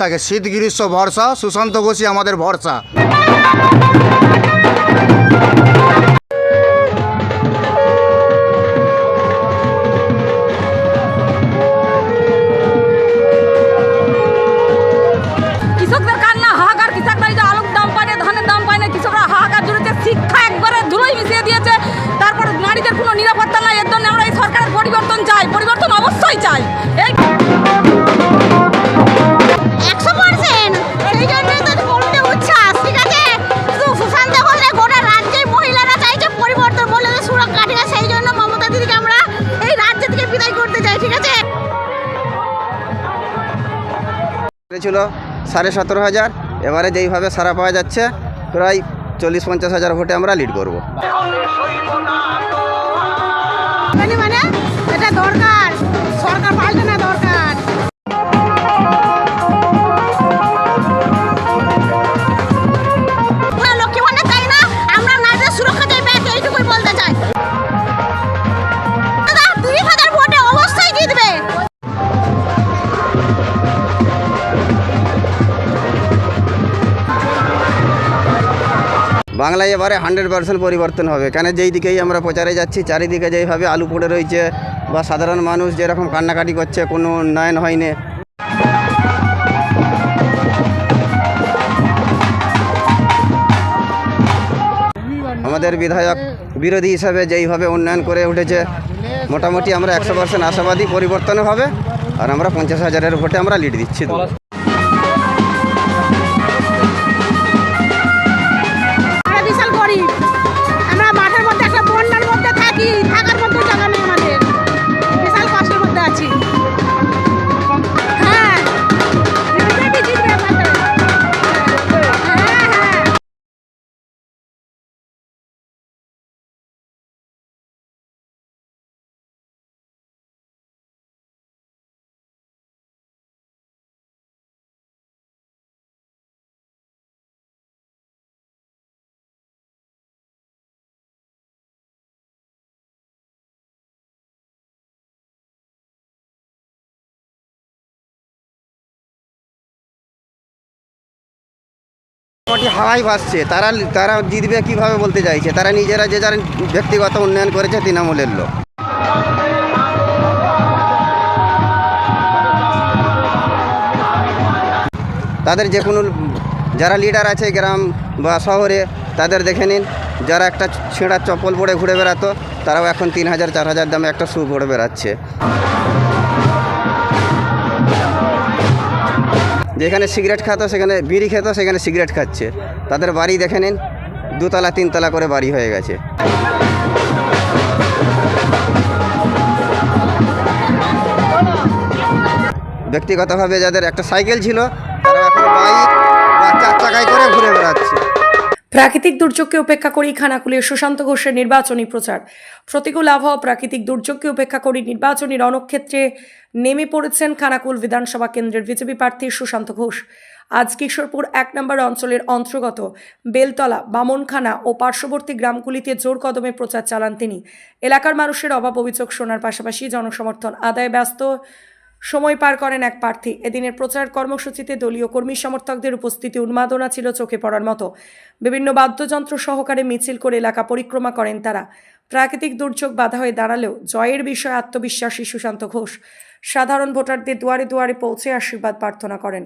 থাকে। শীত গ্রীষ্ম ভরসা, সুশান্ত ঘোষই আমাদের ভরসা। কৃষকদের কান্না হাহাকার, কৃষকরা এই যে আলুর দাম পায় না, ধানের দাম পায় না, কৃষকরা হাহাকার জুড়েছে, শিক্ষা একবারে ধুলোয় মিশিয়ে দিয়েছে। তারপর নারীদের কোনো নিরাপত্তা নাই। এর জন্য আমরা এই সরকারের পরিবর্তন চাই, পরিবর্তন অবশ্যই চাই। এই 100% সেই জন্যই তো বলতে উচ্ছ্বাস, ঠিক আছে? শুধু সুশান্ত ঘোষ না, গোটা রাজ্যের মহিলারা চাইছে পরিবর্তন, বলে যে সুরক্ষা, ঠিক আছে? সেই জন্য মমতা দিদিকে আমরা এই রাজ্য থেকে বিদায় করতে চাই, ঠিক আছে? ছিল 17,500, এবারে যেইভাবে সারা পাওয়া যাচ্ছে প্রায় 40-50 হাজার ভোটে আমরা লিড করব। মানে এটা দরকার, সরকার পাল্টানো দরকার। লক্ষ্মী ভান্ডার চাই না, আমরা নারীদের সুরক্ষা চাই, ব্যাস এইটুকুই বলতে চাই। 20,000 ভোটে অবশ্যই জিতবে। বাংলায় এবারে 100% পরিবর্তন হবে, কেন যেই দিকেই আমরা প্রচারে যাচ্ছি চারিদিকে যেইভাবে আলু পড়ে রয়েছে বা সাধারণ মানুষ যেরকম কান্নাকাটি করছে, কোনো উন্নয়ন হয়নি। আমাদের বিধায়ক বিরোধী হিসাবে যেইভাবে উন্নয়ন করে উঠেছে, মোটামুটি আমরা 100% আশাবাদী পরিবর্তন হবে, আর আমরা 50,000-এর ভোটে আমরা লিড দিচ্ছি। বিশাল গরিব, আমরা মাঠের মধ্যে একটা বন্যার মধ্যে থাকি, থাকার মধ্যে জায়গা নেই, আমাদের বিশাল কষ্টের মধ্যে আছি। হ্যাঁ, বিজেপি জিতবে আমাদের। হ্যাঁ হ্যাঁ। মোটামুটি হাওয়াই ভাসছে, তারা জিতবে কিভাবে বলতে চাইছে, তারা নিজেরা যে যার ব্যক্তিগত উন্নয়ন করেছে তৃণমূলের লোক। তাদের যে কোনো যারা লিডার আছে গ্রাম বা শহরে, তাদের দেখে নিন, যারা একটা ছেঁড়া চপ্পল পরে ঘুরে বেড়াতো, তারাও এখন 3,000-4,000 দামে একটা শু পরে বেড়াচ্ছে। যেখানে সিগারেট খাতো, সেখানে বিড়ি খেত, সেখানে সিগারেট খাচ্ছে। তাদের বাড়ি দেখে নিন, 2তলা 3তলা করে বাড়ি হয়ে গেছে। ব্যক্তিগতভাবে যাদের একটা সাইকেল ছিল, তারা এখন বাইক বা 4 চাকায় করে ঘুরে বেড়াচ্ছে। প্রাকৃতিক দুর্যোগকে উপেক্ষা করেই খানাকুলে সুশান্ত ঘোষের নির্বাচনী প্রচার। প্রতিকূল আবহাওয়া, প্রাকৃতিক দুর্যোগকে উপেক্ষা করে নির্বাচনী রণক্ষেত্রে নেমে পড়েছেন খানাকুল বিধানসভা কেন্দ্রের বিজেপি প্রার্থী সুশান্ত ঘোষ। আজ কিশোরপুর 1 নম্বর অঞ্চলের অন্তর্গত বেলতলা, বামনখানা ও পার্শ্ববর্তী গ্রামগুলিতে জোর কদমে প্রচার চালান তিনি। এলাকার মানুষের অভাব অভিযোগ শোনার পাশাপাশি জনসমর্থন আদায়ে ব্যস্ত সময় পার করেন এক প্রার্থী। এদিনের প্রচার কর্মসূচিতে দলীয় কর্মী সমর্থকদের উপস্থিতি উন্মাদনা ছিল চোখে পড়ার মতো। বিভিন্ন বাদ্যযন্ত্র সহকারে মিছিল করে এলাকা পরিক্রমা করেন তারা। প্রাকৃতিক দুর্যোগ বাধা হয়ে দাঁড়ালেও জয়ের বিষয়ে আত্মবিশ্বাসী সুশান্ত ঘোষ সাধারণ ভোটারদের দুয়ারে দুয়ারে পৌঁছে আশীর্বাদ প্রার্থনা করেন।